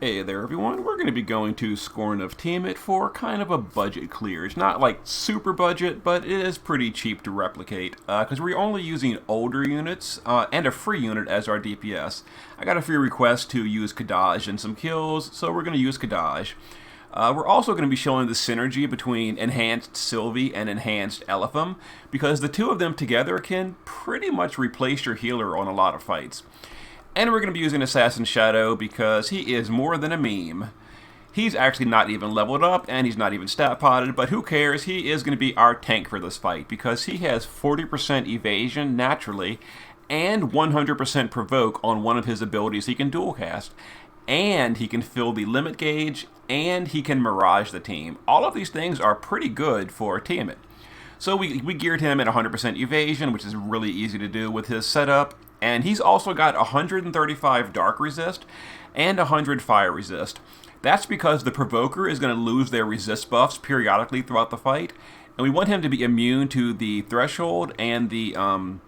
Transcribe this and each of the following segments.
Hey there everyone, we're going to be going to Scorn of Tiamat for kind of a budget clear. It's not like super budget, but it is pretty cheap to replicate because we're only using older units and a free unit as our DPS. I got a free request to use Kadaj in some kills, so we're going to use Kadaj. We're also going to be showing the synergy between Enhanced Sylvie and Enhanced Elephim because the two of them together can pretty much replace your healer on a lot of fights. And we're going to be using Assassin Shadow because he is more than a meme. He's actually not even leveled up and he's not even stat potted, but who cares? He is going to be our tank for this fight because he has 40% evasion naturally and 100% provoke on one of his abilities he can dual cast. And he can fill the limit gauge and he can mirage the team. All of these things are pretty good for Tiamat. So we geared him at 100% evasion, which is really easy to do with his setup. And he's also got 135 dark resist and 100 fire resist. That's because the provoker is going to lose their resist buffs periodically throughout the fight. And we want him to be immune to the threshold and the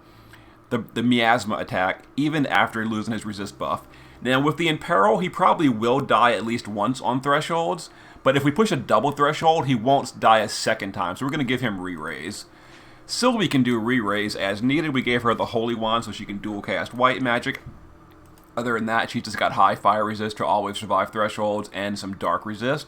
miasma attack even after losing his resist buff. Now with the Imperil, he probably will die at least once on thresholds. But if we push a double threshold, he won't die a second time. So we're going to give him re-raise. Sylvie can do re-raise as needed. We gave her the Holy Wand so she can dual cast white magic. Other than that, she's just got high fire resist to always survive thresholds and some dark resist.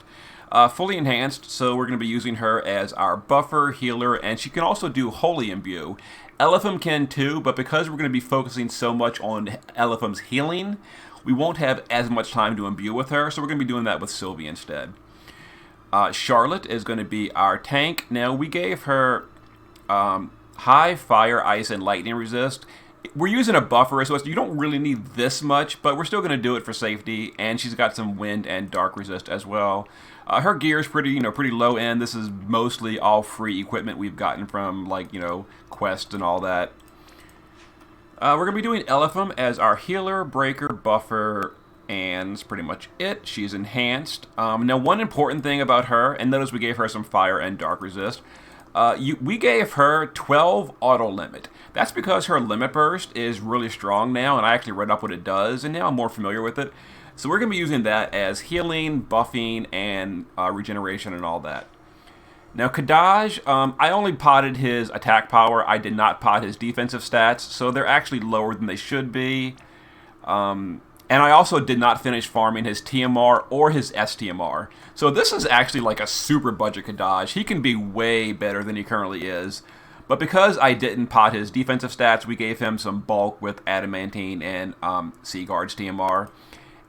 Fully enhanced, so we're going to be using her as our buffer, healer, and she can also do Holy Imbue. Elephim can too, but because we're going to be focusing so much on Elephim's healing, we won't have as much time to imbue with her, so we're going to be doing that with Sylvie instead. Charlotte is going to be our tank. Now, we gave her high fire, ice, and lightning resist. We're using a buffer, so you don't really need this much, but we're still going to do it for safety. And she's got some wind and dark resist as well. Her gear is pretty low end. This is mostly all free equipment we've gotten from quests and all that. We're going to be doing Elephim as our healer, breaker, buffer, and that's pretty much it. She's enhanced. Now, one important thing about her, and notice we gave her some fire and dark resist. We gave her 12 auto limit. That's because her limit burst is really strong now, and I actually read up what it does, and now I'm more familiar with it. So we're going to be using that as healing, buffing, and regeneration and all that. Now Kadaj, I only potted his attack power. I did not pot his defensive stats, so they're actually lower than they should be. And I also did not finish farming his TMR or his STMR. So this is actually like a super budget Kadaj. He can be way better than he currently is. But because I didn't pot his defensive stats, we gave him some bulk with Adamantine and Seaguard's TMR.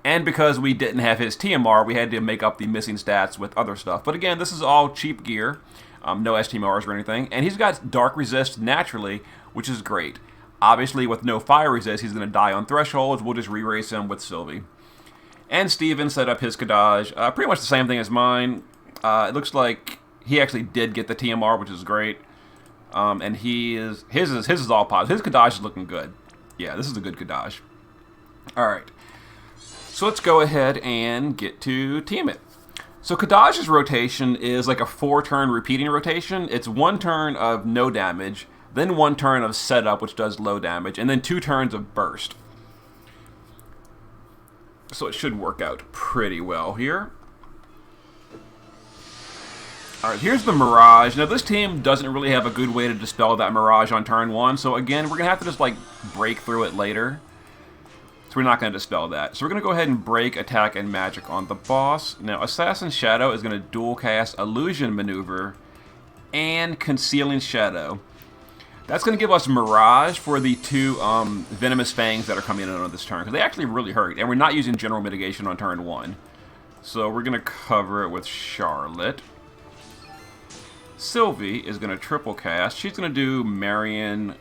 And because we didn't have his TMR, we had to make up the missing stats with other stuff. But again, this is all cheap gear. No STMRs or anything. And he's got dark resist naturally, which is great. Obviously, with no fire resist, he's going to die on thresholds. We'll just re-race him with Sylvie. And Steven set up his Kadaj. Pretty much the same thing as mine. It looks like he actually did get the TMR, which is great. And his is all positive. His Kadaj is looking good. Yeah, this is a good Kadaj. Alright. So let's go ahead and get to Tiamat. So Kadaj's rotation is like a 4-turn repeating rotation. It's 1 turn of no damage, then 1 turn of setup, which does low damage, and then 2 turns of burst. So it should work out pretty well here. Alright, here's the Mirage. Now this team doesn't really have a good way to dispel that Mirage on turn 1, so again, we're going to have to just break through it later. So we're not going to dispel that. So we're going to go ahead and break, attack, and magic on the boss. Now Assassin Shadow is going to dual cast Illusion Maneuver and Concealing Shadow. That's going to give us Mirage for the 2 Venomous Fangs that are coming in on this turn, because they actually really hurt, and we're not using General Mitigation on turn 1. So we're going to cover it with Charlotte. Sylvie is going to triple cast. She's going to do Marion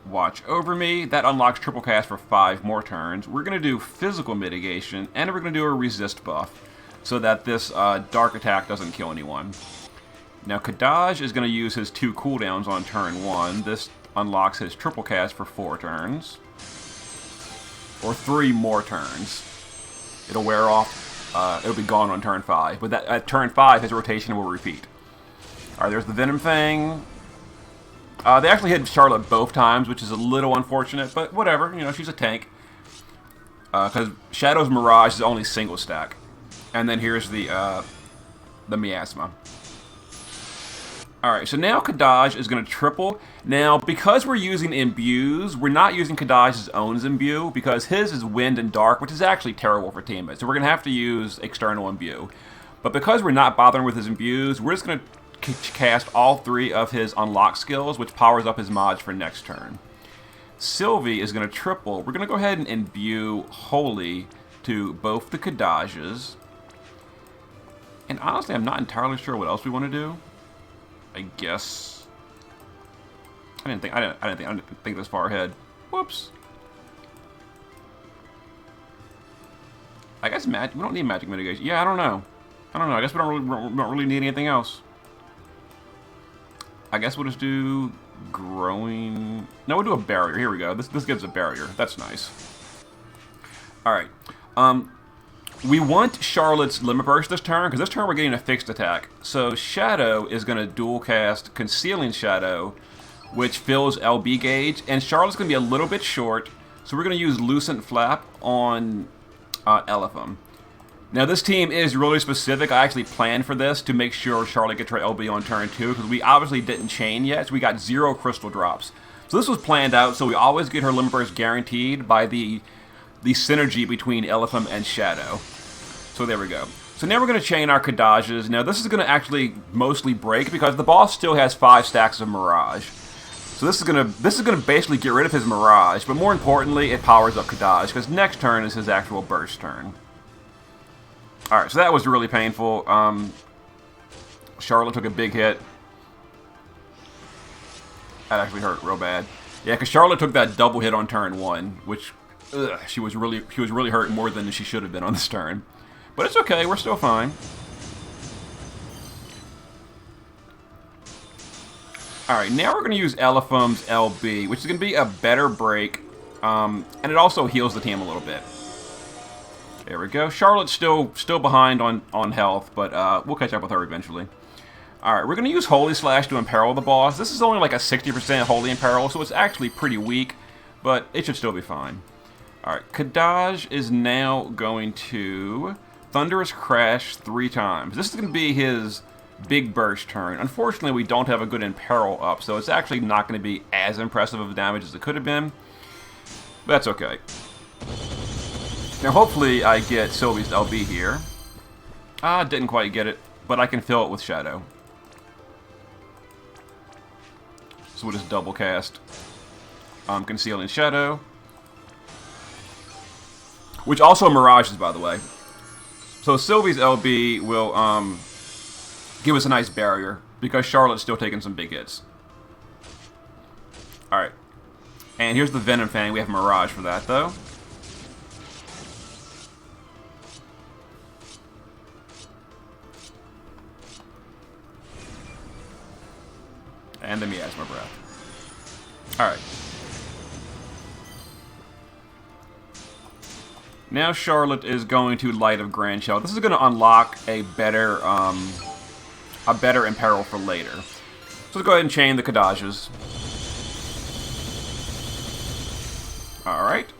Watch Over Me. That unlocks triple cast for 5 more turns. We're going to do Physical Mitigation, and we're going to do a Resist buff, so that this Dark Attack doesn't kill anyone. Now Kadaj is going to use his 2 cooldowns on turn 1. This unlocks his triple cast for 4 turns. Or 3 more turns. It'll wear off. It'll be gone on turn 5. But at turn 5, his rotation will repeat. Alright, there's the Venom Fang. They actually hit Charlotte both times, which is a little unfortunate, but whatever. She's a tank. because Shadow's Mirage is only single stack. And then here's the Miasma. Alright, so now Kadaj is going to triple. Now, because we're using imbues, we're not using Kadaj's own imbue, because his is Wind and Dark, which is actually terrible for Tiamat. So we're going to have to use external imbue. But because we're not bothering with his imbues, we're just going to cast all 3 of his unlock skills, which powers up his mods for next turn. Sylvie is going to triple. We're going to go ahead and imbue Holy to both the Kadajes. And honestly, I'm not entirely sure what else we want to do. I guess I didn't think this far ahead. Whoops. I guess we don't need magic mitigation. Yeah, I don't know. I guess we don't really need anything else. I guess we'll just do growing. No, we'll do a barrier. Here we go. This gives a barrier. That's nice. All right. We want Charlotte's Limit Burst this turn, because this turn we're getting a fixed attack. So Shadow is going to dual cast Concealing Shadow, which fills LB gauge, and Charlotte's going to be a little bit short, so we're going to use Lucent Flap on Elephant. Now this team is really specific. I actually planned for this to make sure Charlotte gets her LB on turn 2, because we obviously didn't chain yet, so we got 0 crystal drops. So this was planned out, so we always get her Limit Burst guaranteed by the synergy between Elephant and Shadow. So there we go. So now we're going to chain our Kadajes. Now this is going to actually mostly break because the boss still has 5 stacks of Mirage. So this is going to basically get rid of his Mirage, but more importantly, it powers up Kadaj, because next turn is his actual burst turn. Alright, so that was really painful. Charlotte took a big hit. That actually hurt real bad. Yeah, because Charlotte took that double hit on turn 1, which she was really hurt more than she should have been on this turn. But it's okay, we're still fine. Alright, now we're going to use Elephant's LB, which is going to be a better break, and it also heals the team a little bit. There we go. Charlotte's still behind on health, but we'll catch up with her eventually. Alright, we're going to use Holy Slash to imperil the boss. This is only like a 60% Holy Imperil, so it's actually pretty weak, but it should still be fine. Alright, Kadaj is now going to Thunderous Crash 3 times. This is going to be his big burst turn. Unfortunately, we don't have a good Imperil up, so it's actually not going to be as impressive of damage as it could have been. But that's okay. Now, hopefully, I get Sylvie's LB here. Didn't quite get it, but I can fill it with Shadow. So we'll just double cast Concealing Shadow. Which also mirages, by the way. So Sylvie's LB will give us a nice barrier, because Charlotte's still taking some big hits. Alright. And here's the Venom Fang. We have Mirage for that, though. And the Miasma Breath. Alright. Now Charlotte is going to Light of Grand Shell. This is going to unlock a better Imperil for later. So let's go ahead and chain the Kadajes. Alright.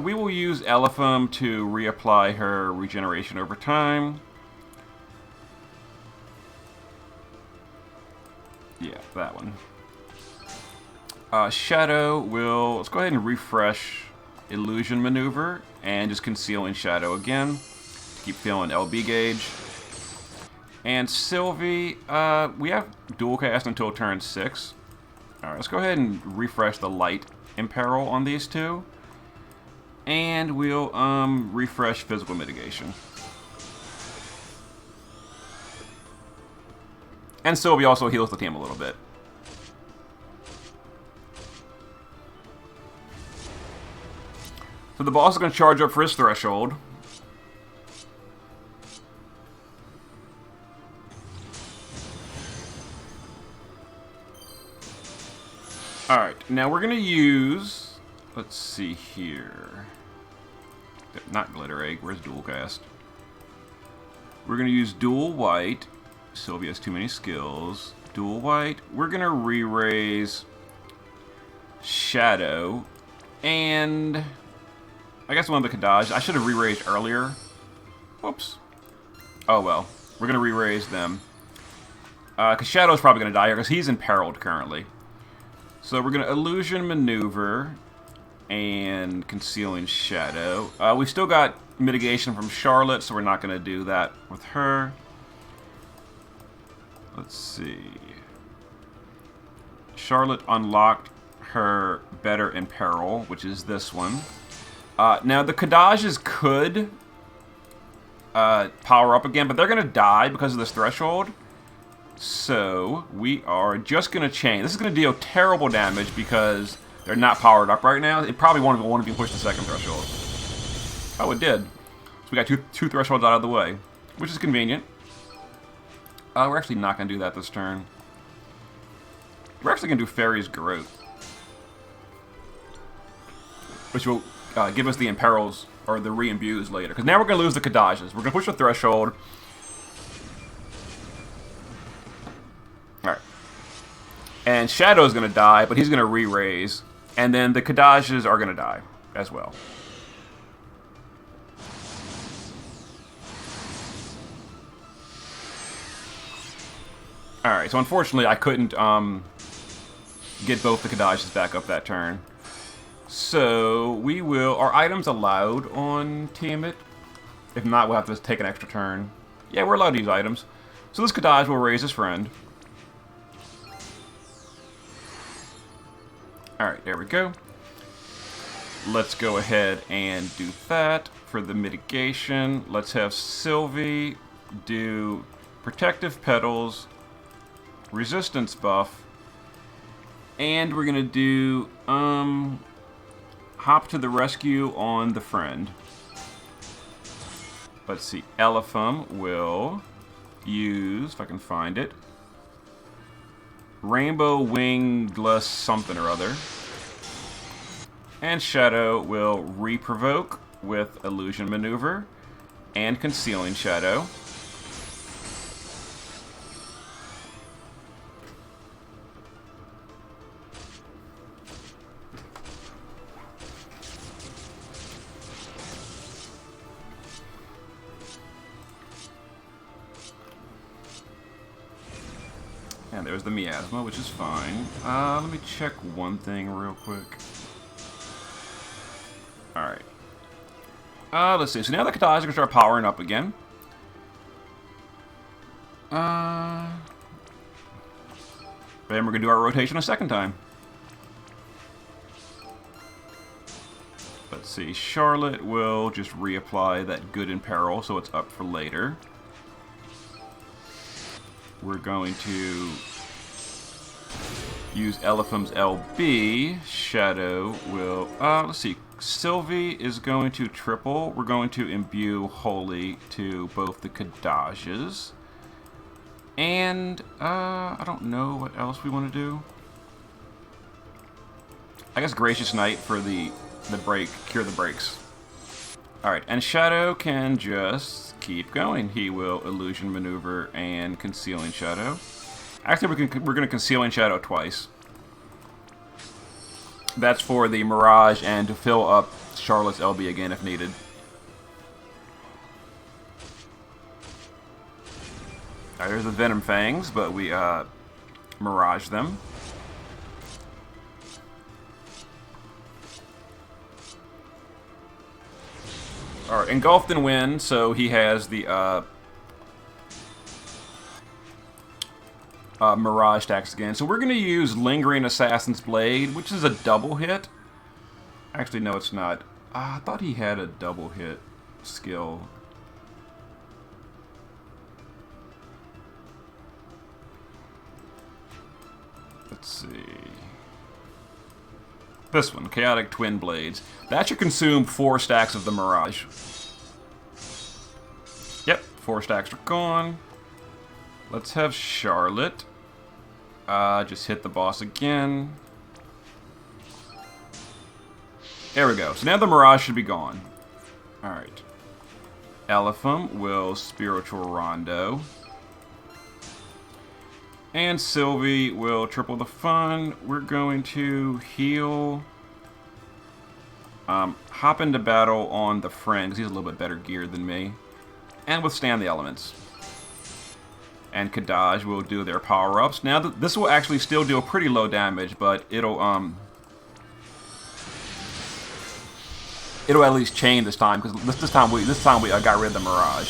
We will use Elephant to reapply her regeneration over time. Yeah, that one. Shadow will... Let's go ahead and refresh Illusion Maneuver and just conceal in Shadow again. Keep filling LB gauge. And Sylvie, we have dual cast until turn 6. Alright, let's go ahead and refresh the Light Imperil on these two. And we'll refresh Physical Mitigation. And Sylvie also heals the team a little bit. So the boss is going to charge up for his threshold. Alright, now we're going to use... Let's see here. Not Glitter Egg, where's Dual Cast? We're going to use Dual White. Sylvie has too many skills. Dual White. We're going to re-raise Shadow. And I guess one of the Kadaj. I should have re-raised earlier. Whoops. Oh well. We're going to re-raise them. Because Shadow's probably going to die here, because he's imperiled currently. So we're going to Illusion Maneuver and Concealing Shadow. We've still got mitigation from Charlotte, so we're not going to do that with her. Let's see. Charlotte unlocked her Better in Peril, which is this one. Now, the Kadajes could power up again, but they're going to die because of this threshold. So, we are just going to chain. This is going to deal terrible damage because they're not powered up right now. It probably won't even push the second threshold. Oh, it did. So we got two thresholds out of the way, which is convenient. We're actually not going to do that this turn. We're actually going to do Fairy's Growth, which will give us the Imperils, or the Re-imbues later. Because now we're going to lose the Kadajes. We're going to push the threshold. Alright. And Shadow's going to die, but he's going to re-raise. And then the Kadajes are going to die as well. Alright, so unfortunately I couldn't get both the Kadajes back up that turn. So we will... Are items allowed on Tiamat? If not, we'll have to take an extra turn. Yeah, we're allowed to use items. So this Kadaj will raise his friend. Alright, there we go. Let's go ahead and do that for the mitigation. Let's have Sylvie do Protective Petals, Resistance buff, and we're gonna do Hop to the Rescue on the friend. Let's see, Elephum will use, if I can find it, Rainbow Wingless something or other. And Shadow will re-provoke with Illusion Maneuver and Concealing Shadow. And there's the Miasma, which is fine. Let me check one thing real quick. Alright. Let's see. So now the Kadaj can start powering up again. Then we're going to do our rotation a second time. Let's see. Charlotte will just reapply that Good in Peril, so it's up for later. We're going to use Elephum's LB. Shadow will... let's see. Sylvie is going to triple. We're going to imbue Holy to both the Kadajes. And, I don't know what else we want to do. I guess Gracious Knight for the break. Cure the breaks. Alright, and Shadow can just keep going. He will Illusion Maneuver and Concealing Shadow. Actually, we're going to Concealing Shadow twice. That's for the Mirage and to fill up Charlotte's LB again if needed. Alright, there's the Venom Fangs, but we Mirage them. Alright, Engulfed in Wind, so he has the Mirage stacks again. So we're going to use Lingering Assassin's Blade, which is a double hit. Actually, no, it's not. I thought he had a double hit skill. Let's see. This one, Chaotic Twin Blades. That should consume 4 stacks of the Mirage. Yep, 4 stacks are gone. Let's have Charlotte. Just hit the boss again. There we go. So now the Mirage should be gone. Alright. Elephum will Spiritual Rondo. And Sylvie will triple the fun. We're going to heal Hop into battle on the friend, because he's a little bit better geared than me. And withstand the elements. And Kadaj will do their power-ups. Now, this will actually still do a pretty low damage, but it'll at least chain this time, because this time we got rid of the Mirage.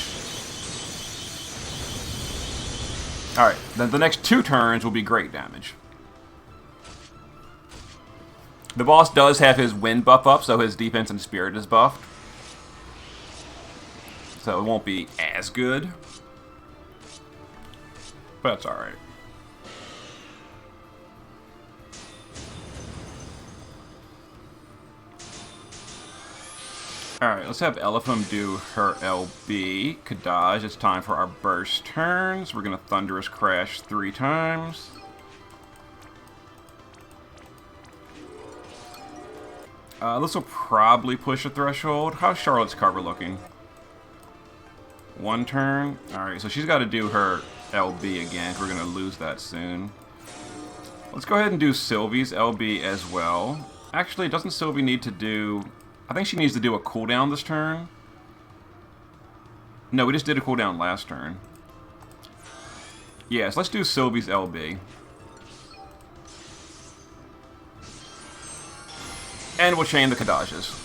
Alright, then the next 2 turns will be great damage. The boss does have his wind buff up, so his defense and spirit is buffed. So it won't be as good. But that's alright. Alright, let's have Elephant do her LB. Kadaj, it's time for our burst turns. We're going to Thunderous Crash 3 times. This will probably push a threshold. How's Charlotte's cover looking? 1 turn. Alright, so she's got to do her LB again. We're going to lose that soon. Let's go ahead and do Sylvie's LB as well. Actually, doesn't Sylvie need to do... I think she needs to do a cooldown this turn. No, we just did a cooldown last turn. Yes, let's do Sylvie's LB. And we'll chain the Kadajas.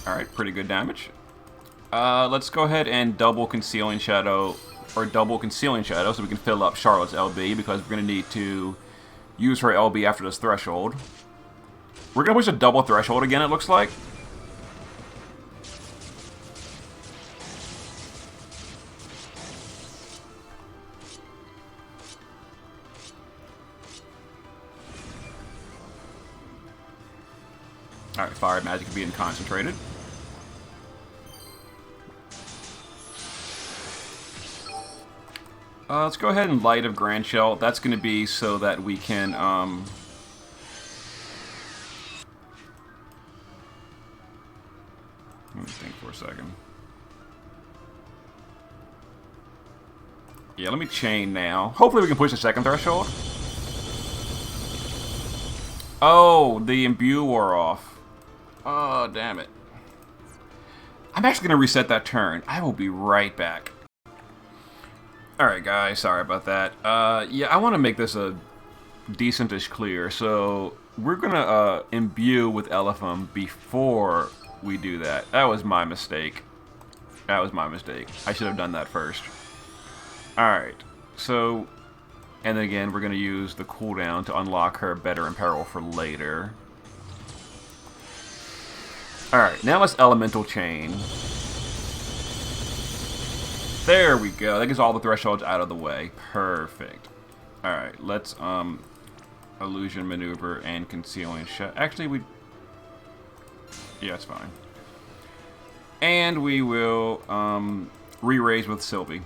Alright, pretty good damage. Let's go ahead and double Concealing Shadow, or double Concealing Shadow, so we can fill up Charlotte's LB, because we're going to need to use her LB after this threshold. We're going to push a double threshold again, it looks like. Alright, Fire Magic being concentrated. Let's go ahead and Light of Grand Shell. That's going to be so that we can, let me think for a second. Yeah, let me chain now. Hopefully we can push the second threshold. Oh, the Imbue wore off. Oh, damn it. I'm actually going to reset that turn. I will be right back. Alright, guys. Sorry about that. Yeah, I want to make this a decentish clear. So, we're going to imbue with Elephant before we do that. That was my mistake. That was my mistake. I should have done that first. Alright. So, and then again, we're going to use the cooldown to unlock her Better in Peril for later. Alright, now let's Elemental Chain. There we go. That gets all the thresholds out of the way. Perfect. Alright, let's Illusion Maneuver and Concealing Shadow. Actually, yeah, it's fine. And we will re-raise with Sylvie.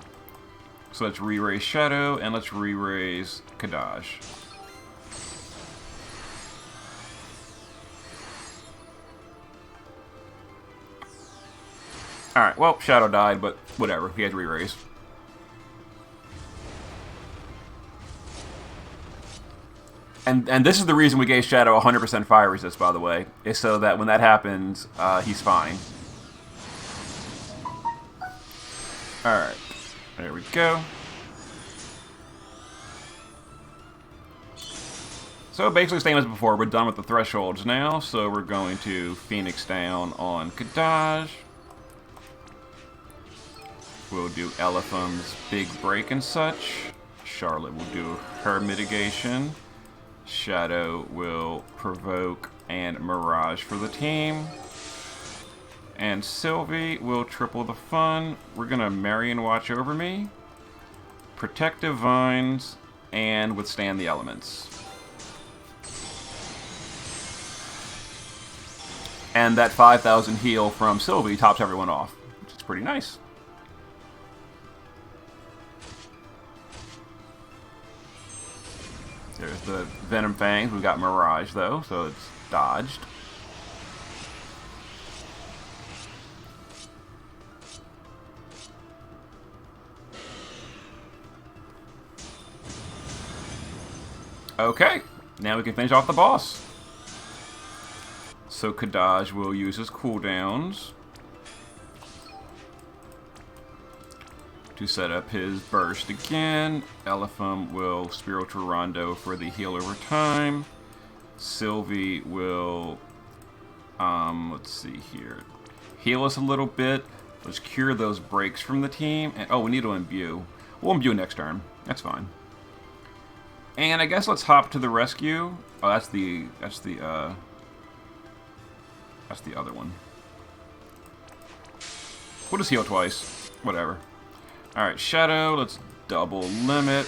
So let's re-raise Shadow, and let's re-raise Kadaj. Alright, well, Shadow died, but whatever. He had to re-raise. And this is the reason we gave Shadow 100% fire resist, by the way. Is so that when that happens, he's fine. Alright. There we go. So basically same as before, we're done with the thresholds now, so we're going to Phoenix down on Kadaj. We'll do Elephant's Big Break and such. Charlotte will do her mitigation. Shadow will provoke and Mirage for the team. And Sylvie will triple the fun. We're going to Marion watch over me, Protective Vines, and withstand the elements. And that 5,000 heal from Sylvie tops everyone off, which is pretty nice. There's the Venom Fangs. We've got Mirage, though, so it's dodged. Okay. Now we can finish off the boss. So Kadaj will use his cooldowns to set up his burst again. Elephant will Spiritual Rondo for the heal over time. Sylvie will, let's see here, heal us a little bit. Let's cure those breaks from the team. And, oh, we need to imbue. We'll imbue next turn. That's fine. And I guess let's hop to the rescue. Oh, that's the other one. We'll just heal twice. Whatever. Alright, Shadow, let's double limit.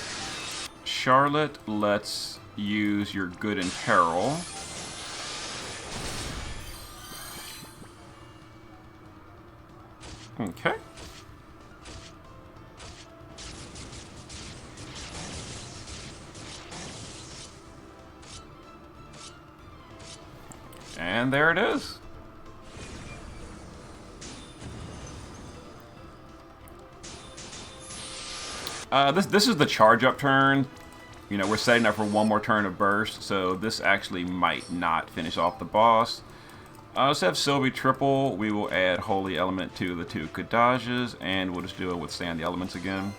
Charlotte, let's use your good in peril. Okay. And there it is. This is the charge up turn. You know, we're setting up for one more turn of burst, so this actually might not finish off the boss. Let's have Sylvie triple. We will add Holy Element to the two Kadajes, and we'll just do a Withstand the Elements again.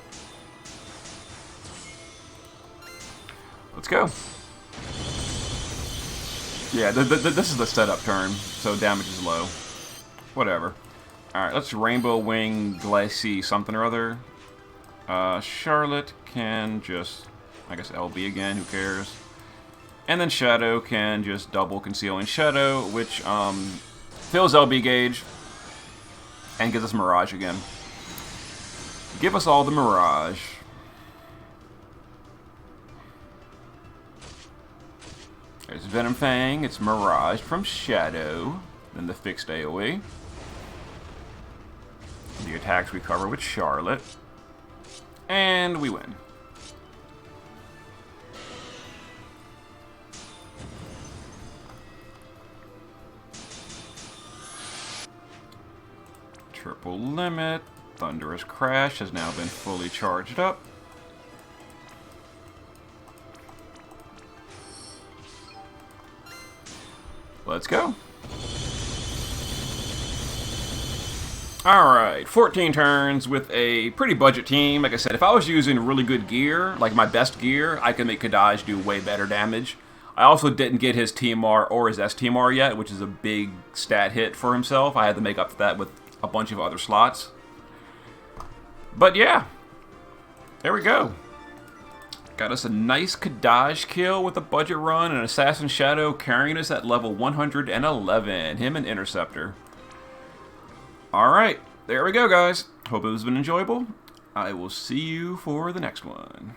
Let's go. Yeah, this is the setup turn, so damage is low. Whatever. Alright, let's Rainbow Wing Glacis something or other. Charlotte can just, I guess, LB again, who cares? And then Shadow can just double Conceal in Shadow, which fills LB gauge and gives us Mirage again. Give us all the Mirage. There's Venom Fang, it's Mirage from Shadow, then the fixed AoE. The attacks we cover with Charlotte. And we win. Triple limit. Thunderous Crash has now been fully charged up. Let's go. Alright, 14 turns with a pretty budget team. Like I said, if I was using really good gear, like my best gear, I can make Kadaj do way better damage. I also didn't get his TMR or his STMR yet, which is a big stat hit for himself. I had to make up for that with a bunch of other slots. But yeah, there we go. Got us a nice Kadaj kill with a budget run and Assassin Shadow carrying us at level 111. Him and Interceptor. Alright, there we go, guys. Hope it has been enjoyable. I will see you for the next one.